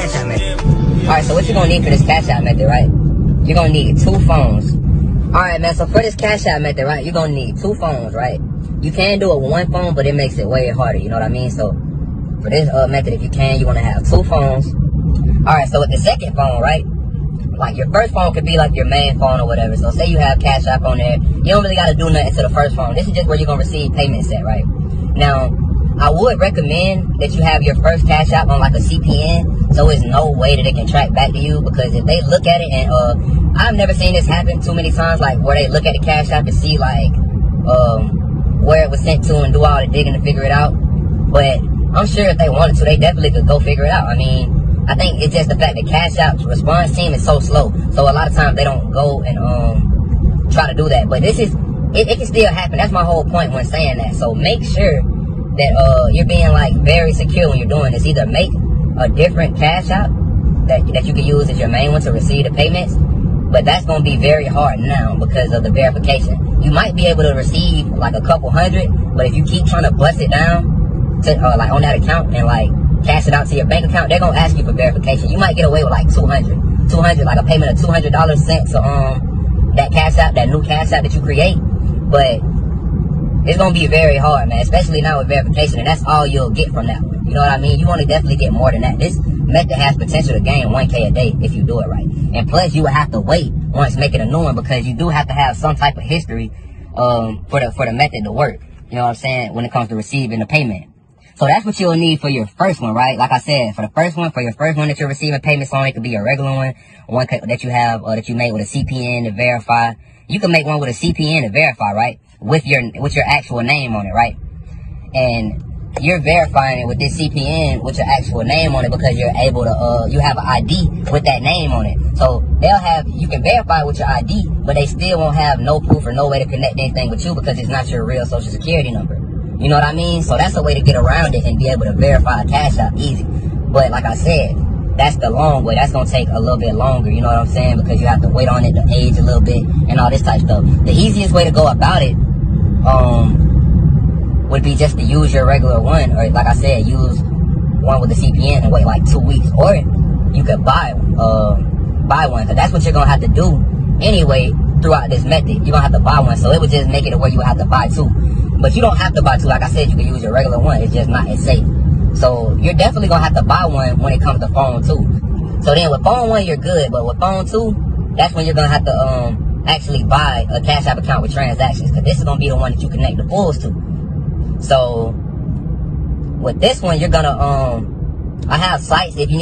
Cash App method. Alright, so what you're gonna need for this Cash App method, right? You're gonna need 2 phones. Alright, man, so for this Cash App method, right, you're gonna need 2 phones, right? You can do it with 1 phone, but it makes it way harder, you know what I mean? So, for this method, if you can, you wanna have 2 phones. Alright, so with the second phone, right? Like, your first phone could be like your main phone or whatever. So, say you have Cash App on there. You don't really gotta do nothing to the first phone. This is just where you're gonna receive payments at, right? Now, I would recommend that you have your first Cash App on like a CPN, so there's no way that it can track back to you, because if they look at it, and I've never seen this happen too many times, like where they look at the Cash App and see like where it was sent to and do all the digging to figure it out. But I'm sure if they wanted to, they definitely could go figure it out. I mean, I think it's just the fact that Cash App's response team is so slow, so a lot of times they don't go and try to do that. But this is, it can still happen. That's my whole point when saying that. So make sure that you're being like very secure when you're doing this. Either make a different Cash App that you can use as your main one to receive the payments, but that's going to be very hard now because of the verification. You might be able to receive like a couple hundred, but if you keep trying to bust it down to like on that account and like cash it out to your bank account, they're going to ask you for verification. You might get away with like 200, like a payment of $200 sent to that Cash App, that new Cash App that you create. But it's going to be very hard, man, especially now with verification, and that's all you'll get from that one. You know what I mean? You want to definitely get more than that. This method has potential to gain 1K a day if you do it right. And plus, you would have to wait once making a new one, because you do have to have some type of history for the method to work. You know what I'm saying? When it comes to receiving the payment. So that's what you'll need for your first one, right? Like I said, for your first one that you're receiving payments on, it could be a regular one that you have, or that you made with a CPN to verify. You can make one with a CPN to verify, right? With your actual name on it, right? And you're verifying it with this CPN with your actual name on it, because you're able to you have an ID with that name on it. So you can verify it with your ID, but they still won't have no proof or no way to connect anything with you, because it's not your real social security number. You know what I mean? So that's a way to get around it and be able to verify a Cash App easy. But like I said, that's the long way. That's going to take a little bit longer, you know what I'm saying? Because you have to wait on it to age a little bit and all this type of stuff. The easiest way to go about it would be just to use your regular one, or like I said, use one with the CPN and wait like 2 weeks. Or you could buy one, because that's what you're going to have to do anyway throughout this method. You're going to have to buy one, so it would just make it where you would have to buy 2. But you don't have to buy 2. Like I said, you can use your regular one. It's just not as safe. So you're definitely going to have to buy one when it comes to phone 2. So then with phone 1, you're good. But with phone 2, that's when you're going to have to actually buy a Cash App account with transactions. Because this is going to be the one that you connect the pulls to. So with this one, you're going to, I have sites if you need